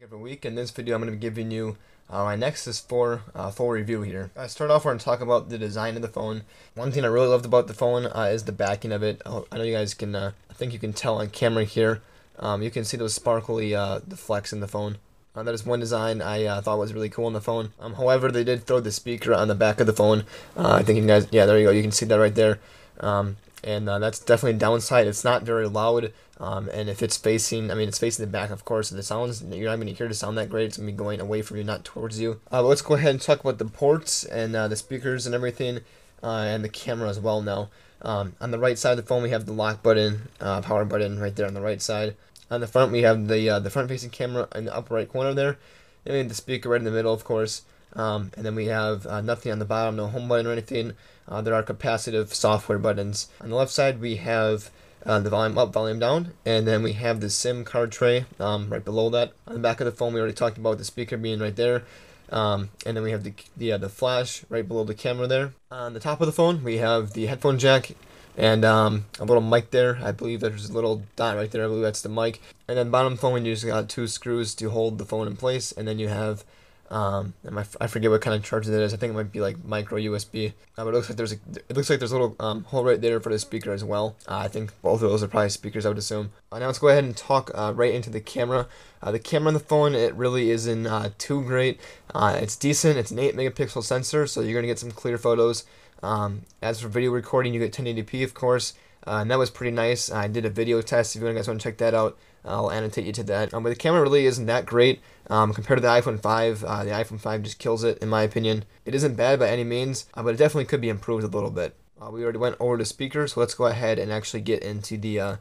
Every week. In this video, I'm going to be giving you my Nexus 4 full review here. I start off, we're going to talk about the design of the phone. One thing I really loved about the phone is the backing of it. I know you guys can, I think you can tell on camera here. You can see those sparkly the flex in the phone. That is one design I thought was really cool on the phone. However, they did throw the speaker on the back of the phone. I think you guys, yeah, there you go. You can see that right there. And that's definitely a downside. It's not very loud. And if it's facing, it's facing the back, of course, so the sounds, you're not going to hear the sound that great. It's going to be going away from you, not towards you. But let's go ahead and talk about the ports and the speakers and everything, and the camera as well now. On the right side of the phone, we have the lock button, power button right there on the right side. On the front, we have the front-facing camera in the upper right corner there. And we have the speaker right in the middle, of course. And then we have nothing on the bottom, no home button or anything. There are capacitive software buttons. On the left side, we have the volume up, volume down, and then we have the SIM card tray right below that. On the back of the phone, we already talked about the speaker being right there, and then we have the flash right below the camera there. On the top of the phone, we have the headphone jack and a little mic there. I believe there's a little dot right there. I believe that's the mic. And then bottom phone, you just got two screws to hold the phone in place, and then you have I forget what kind of charger that is. I think it might be like micro USB. But it looks like there's a little hole right there for the speaker as well. I think both of those are probably speakers, I would assume. Now let's go ahead and talk right into the camera. The camera on the phone, it really isn't too great. It's decent. It's an 8 megapixel sensor, so you're gonna get some clear photos. As for video recording, you get 1080p, of course. And that was pretty nice. I did a video test. If you guys want to check that out, I'll annotate you to that. But the camera really isn't that great compared to the iPhone 5. The iPhone 5 just kills it, in my opinion. It isn't bad by any means, but it definitely could be improved a little bit. We already went over the speakers, so let's go ahead and actually get into the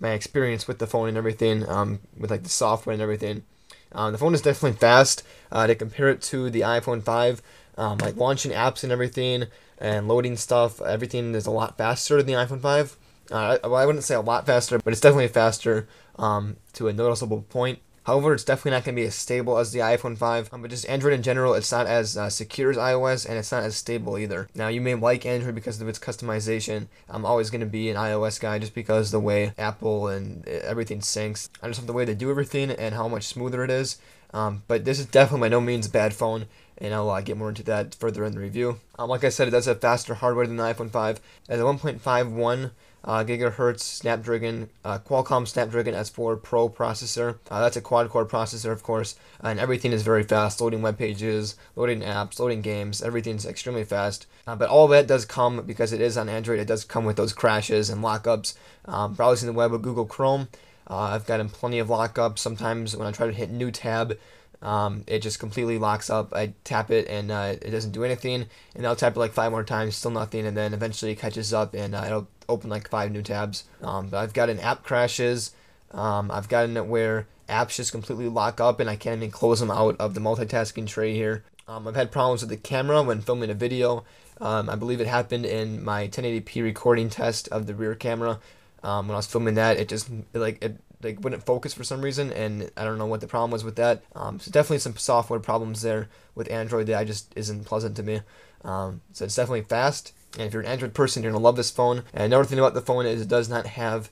my experience with the phone and everything, with like the software and everything. The phone is definitely fast. To compare it to the iPhone 5, like launching apps and everything, and loading stuff, everything is a lot faster than the iPhone 5. Well, I wouldn't say a lot faster, but it's definitely faster to a noticeable point. However, it's definitely not going to be as stable as the iPhone 5, but just Android in general, it's not as secure as iOS, and it's not as stable either. Now, you may like Android because of its customization. I'm always going to be an iOS guy just because the way Apple and everything syncs. I just love the way they do everything and how much smoother it is. But this is definitely by no means a bad phone, and I'll get more into that further in the review. Like I said, it does have faster hardware than the iPhone 5. It has a 1.51 gigahertz Snapdragon, Qualcomm Snapdragon S4 Pro processor. That's a quad-core processor, of course, and everything is very fast. Loading web pages, loading apps, loading games, everything's extremely fast. But all that does come, because it is on Android, it does come with those crashes and lockups. Browsing the web with Google Chrome, I've gotten plenty of lockups. Sometimes when I try to hit new tab, it just completely locks up. I tap it and it doesn't do anything, and I'll tap it like 5 more times, still nothing, and then eventually it catches up and it'll open like 5 new tabs. But I've gotten app crashes. I've gotten it where apps just completely lock up and I can't even close them out of the multitasking tray here. I've had problems with the camera when filming a video. I believe it happened in my 1080p recording test of the rear camera. When I was filming that, it wouldn't focus for some reason, and I don't know what the problem was with that. So definitely some software problems there with Android that just isn't pleasant to me. So it's definitely fast, and if you're an Android person, you're gonna love this phone. And another thing about the phone is it does not have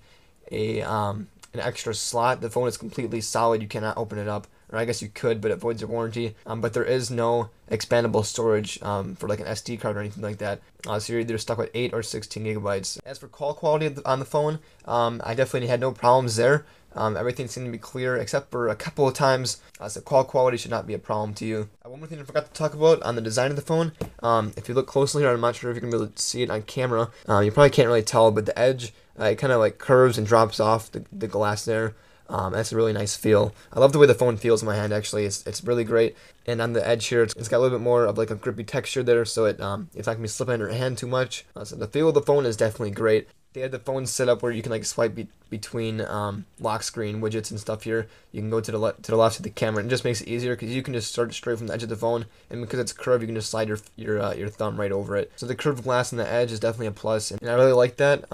an extra slot. The phone is completely solid. You cannot open it up. Or I guess you could, but it voids your warranty. But there is no expandable storage for like an SD card or anything like that. So you're either stuck with 8 or 16 gigabytes. As for call quality on the phone, I definitely had no problems there. Everything seemed to be clear except for a couple of times. So call quality should not be a problem to you. One more thing I forgot to talk about on the design of the phone. If you look closely here, I'm not sure if you can really see it on camera. You probably can't really tell, but the edge, it kind of like curves and drops off the glass there. That's a really nice feel. I love the way the phone feels in my hand, actually. It's really great. And on the edge here, it's got a little bit more of like a grippy texture there, so it's not going to be slipping in your hand too much. So the feel of the phone is definitely great. They had the phone set up where you can like swipe between lock screen widgets and stuff here. You can go to the left of the camera, and it just makes it easier because you can just start straight from the edge of the phone, and because it's curved, you can just slide your thumb right over it. So the curved glass on the edge is definitely a plus, and I really like that.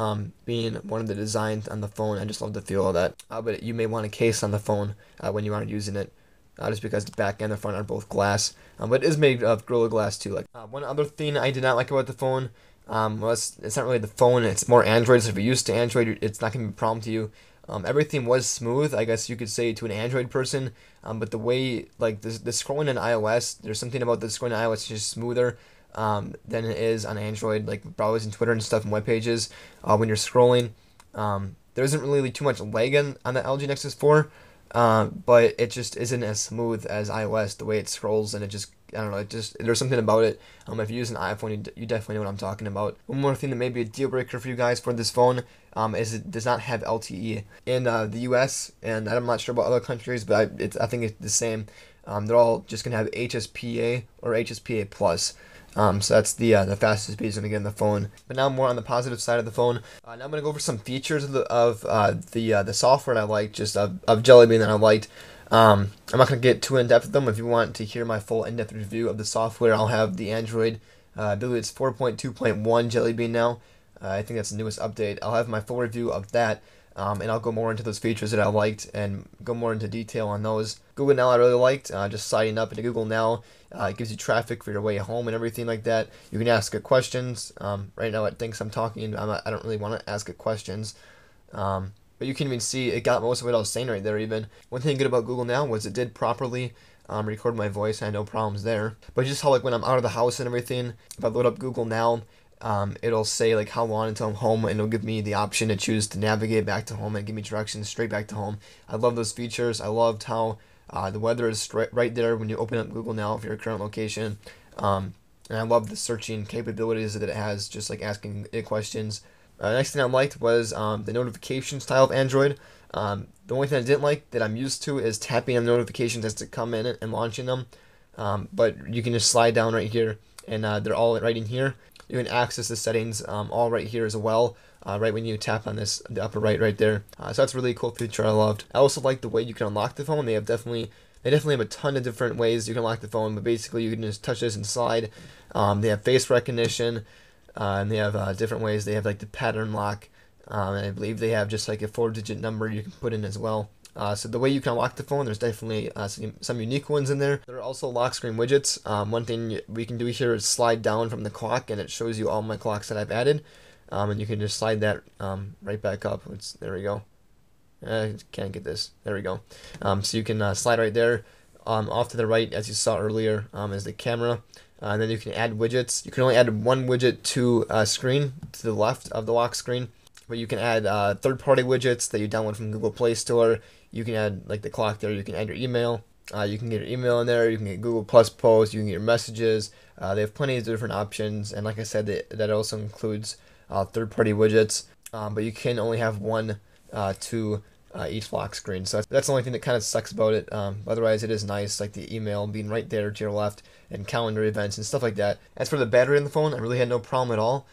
Being one of the designs on the phone, I just love the feel of that. But you may want a case on the phone when you aren't using it. Just because the back and the front are both glass, but it is made of Gorilla Glass too. Like one other thing I did not like about the phone, well, it's not really the phone, it's more Android. So if you're used to Android, it's not going to be a problem to you. Everything was smooth, I guess you could say, to an Android person. But the way, like, the scrolling in iOS, there's something about the scrolling in iOS just smoother than it is on Android, like browsing Twitter and stuff and web pages. When you're scrolling, there isn't really too much lag on the LG Nexus 4, but it just isn't as smooth as iOS, the way it scrolls, and it just, I don't know, it just, there's something about it. If you use an iPhone, you definitely know what I'm talking about. One more thing that may be a deal breaker for you guys for this phone is it does not have LTE in the US, and I'm not sure about other countries, but I think it's the same. They're all just gonna have HSPA or HSPA plus. So that's the fastest speed is going to get in the phone. But now more on the positive side of the phone. Now I'm going to go over some features of the software that I liked, just of Jelly Bean that I liked. I'm not going to get too in-depth with them. If you want to hear my full in-depth review of the software, I'll have the Android, I believe it's 4.2.1 Jelly Bean now. I think that's the newest update. I'll have my full review of that. And I'll go more into those features that I liked and go more into detail on those. Google Now I really liked, just signing up into Google Now. It gives you traffic for your way home and everything like that. You can ask it questions. Right now it thinks I'm talking. I don't really want to ask it questions. But you can even see it got most of what I was saying right there even. One thing good about Google Now was it did properly record my voice. I had no problems there. But just how, like, when I'm out of the house and everything, if I load up Google Now, it'll say like how long until I'm home, and it'll give me the option to choose to navigate back to home and give me directions straight back to home. I love those features. I loved how the weather is right there when you open up Google Now for your current location. And I love the searching capabilities that it has, just like asking it questions. Next thing I liked was the notification style of Android. The only thing I didn't like that I'm used to is tapping on notifications as to come in and launching them. But you can just slide down right here, and they're all right in here. You can access the settings all right here as well, right when you tap on this, the upper right there. So that's a really cool feature I loved. I also like the way you can unlock the phone. They definitely have a ton of different ways you can unlock the phone, but basically you can just touch this and slide. They have face recognition, and they have different ways. They have like the pattern lock, and I believe they have just like a 4-digit number you can put in as well. So the way you can unlock the phone, there's definitely some unique ones in there. There are also lock screen widgets. One thing we can do here is slide down from the clock, and it shows you all my clocks that I've added. And you can just slide that right back up. There we go. I can't get this. There we go. So you can slide right there. Off to the right, as you saw earlier, is the camera. And then you can add widgets. You can only add one widget to a screen to the left of the lock screen. But you can add third-party widgets that you download from Google Play Store. You can add like the clock there. You can add your email. You can get your email in there. You can get Google Plus posts. You can get your messages. They have plenty of different options. And like I said, that also includes third-party widgets. But you can only have one to each lock screen. So that's the only thing that kind of sucks about it. Otherwise, it is nice, like the email being right there to your left, and calendar events and stuff like that. As for the battery in the phone, I really had no problem at all.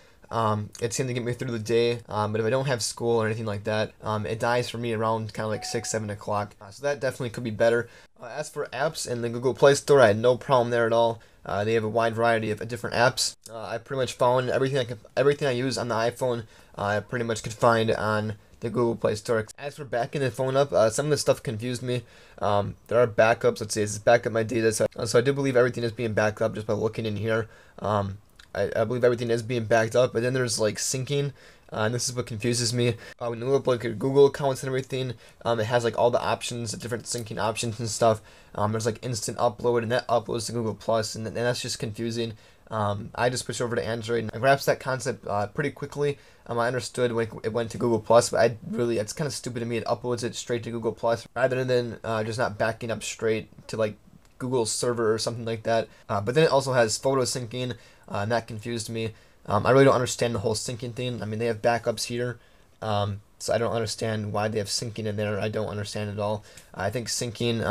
It seemed to get me through the day, but if I don't have school or anything like that, it dies for me around kind of like 6-7 o'clock. So that definitely could be better. As for apps in the Google Play Store, I had no problem there at all. They have a wide variety of different apps. I pretty much found everything I use on the iPhone, I pretty much could find on the Google Play Store. As for backing the phone up, some of the stuff confused me. There are backups. Let's see, it's back up my data. So I do believe everything is being backed up just by looking in here. I believe everything is being backed up, but then there's like syncing, and this is what confuses me. When you look up like your Google accounts and everything, it has like all the options, the different syncing options and stuff. There's like instant upload, and that uploads to Google Plus, and that's just confusing. I just switched over to Android, and I grasped that concept pretty quickly. I understood when it went to Google Plus, but it's kind of stupid to me. It uploads it straight to Google Plus rather than just not backing up straight to like Google's server or something like that. But then it also has photo syncing, and that confused me. I really don't understand the whole syncing thing. I mean, they have backups here, so I don't understand why they have syncing in there. I don't understand it at all. I think syncing,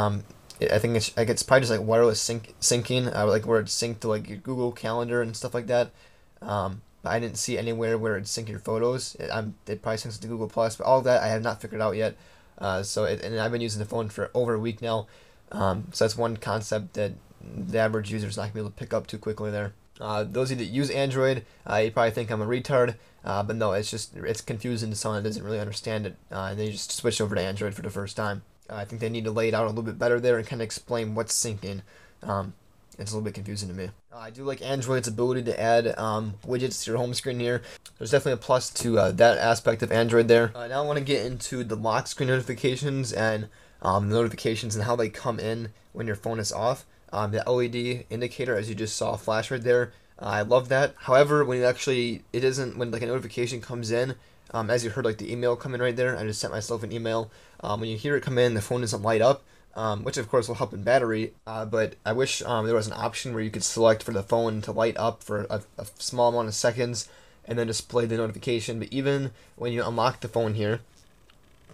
I think it's probably just like wireless syncing, like where it's synced to like your Google Calendar and stuff like that. But I didn't see anywhere where it sync your photos. It probably syncs to Google Plus, but all of that I have not figured out yet. And I've been using the phone for over a week now. So that's one concept that the average user is not going to be able to pick up too quickly there. Those of you that use Android, you probably think I'm a retard, but no, it's confusing to someone that doesn't really understand it, and they just switch over to Android for the first time. I think they need to lay it out a little bit better there and kind of explain what's syncing. it's a little bit confusing to me. I do like Android's ability to add widgets to your home screen here. There's definitely a plus to that aspect of Android there. Now I want to get into the lock screen notifications and the notifications and how they come in when your phone is off. The LED indicator, as you just saw flash right there, I love that. However, when it isn't, when like a notification comes in, as you heard like the email come in right there, I just sent myself an email. When you hear it come in, the phone doesn't light up. Which of course will help in battery, but I wish there was an option where you could select for the phone to light up for a small amount of seconds and then display the notification. But even when you unlock the phone here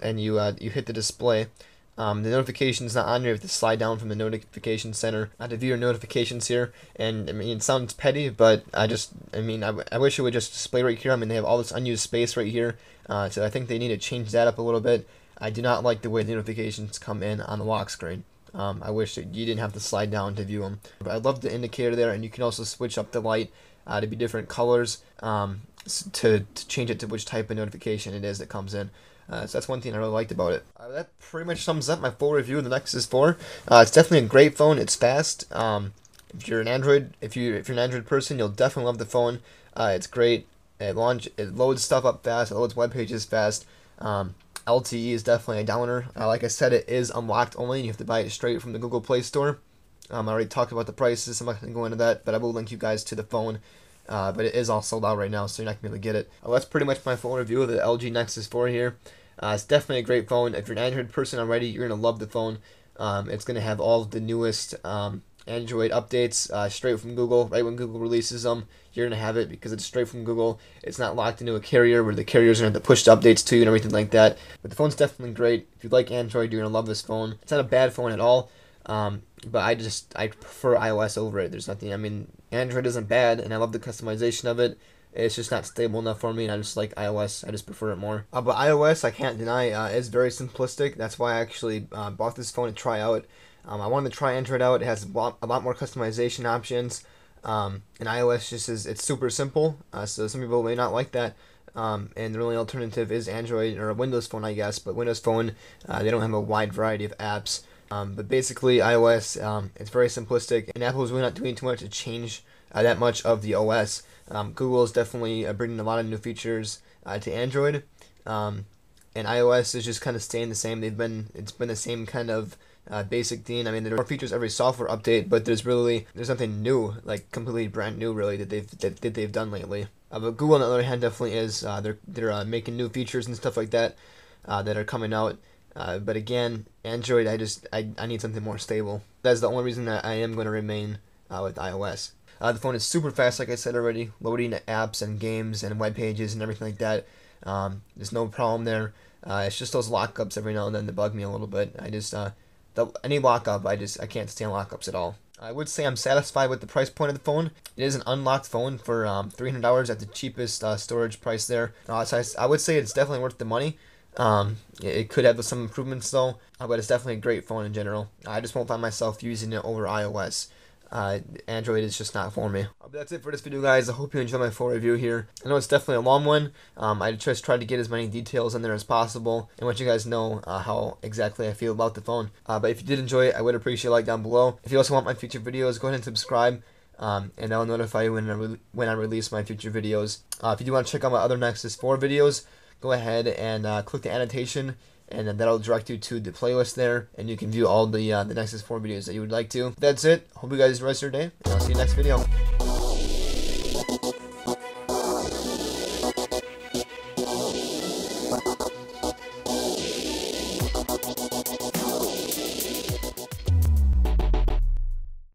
and you hit the display, the notification is not on here. You have to slide down from the notification center to view your notifications here. And I mean, it sounds petty, but I wish it would just display right here. I mean, they have all this unused space right here, so I think they need to change that up a little bit. I do not like the way the notifications come in on the lock screen. I wish that you didn't have to slide down to view them. But I love the indicator there, and you can also switch up the light to be different colors to change it to which type of notification it is that comes in. So that's one thing I really liked about it. That pretty much sums up my full review of the Nexus 4. It's definitely a great phone. It's fast. If you're an Android person, you'll definitely love the phone. It's great. It loads stuff up fast. It loads web pages fast. LTE is definitely a downer. Like I said, it is unlocked only. You have to buy it straight from the Google Play Store. I already talked about the prices. I'm not going to go into that, but I will link you guys to the phone. But it is all sold out right now, so you're not going to be able to get it. That's pretty much my full review of the LG Nexus 4 here. It's definitely a great phone. If you're an Android person already, you're going to love the phone. It's going to have all of the newest Android updates straight from Google. Right when Google releases them, you're going to have it because it's straight from Google. It's not locked into a carrier where the carrier's going to have to push the updates to you and everything like that. But the phone's definitely great. If you like Android, you're going to love this phone. It's not a bad phone at all, but I prefer iOS over it. There's nothing, I mean, Android isn't bad, and I love the customization of it. It's just not stable enough for me, and I just like iOS. I just prefer it more. But iOS, I can't deny, is very simplistic. That's why I actually bought this phone to try out. I wanted to try Android out. It has a lot more customization options. And iOS just it's super simple. So some people may not like that. And the only alternative is Android or a Windows Phone, I guess. But Windows Phone, they don't have a wide variety of apps. But basically, iOS, it's very simplistic, and Apple is really not doing too much to change that much of the OS. Google is definitely bringing a lot of new features to Android, and iOS is just kind of staying the same. It's been the same kind of basic thing. I mean, there are more features every software update, but there's nothing new, like completely brand new, really, that they've done lately. But Google, on the other hand, definitely is. They're making new features and stuff like that that are coming out. But again, Android, I need something more stable. That's the only reason that I am going to remain with iOS. The phone is super fast, like I said already, loading apps and games and web pages and everything like that. There's no problem there. It's just those lockups every now and then that bug me a little bit. Any lockup, I can't stand lockups at all. I would say I'm satisfied with the price point of the phone. It is an unlocked phone for $300 at the cheapest storage price there. So I would say it's definitely worth the money. It could have some improvements though, but it's definitely a great phone in general. I just won't find myself using it over iOS. Android is just not for me. But that's it for this video, guys. I hope you enjoyed my full review here. I know it's definitely a long one. I just tried to get as many details in there as possible and let you guys know how exactly I feel about the phone. But if you did enjoy it, I would appreciate a like down below. If you also want my future videos, go ahead and subscribe. And that'll notify you when I release my future videos. If you do want to check out my other Nexus 4 videos, go ahead and click the annotation, and then that'll direct you to the playlist there, and you can view all the Nexus 4 videos that you would like to. That's it. Hope you guys enjoy the rest of your day, and I'll see you next video.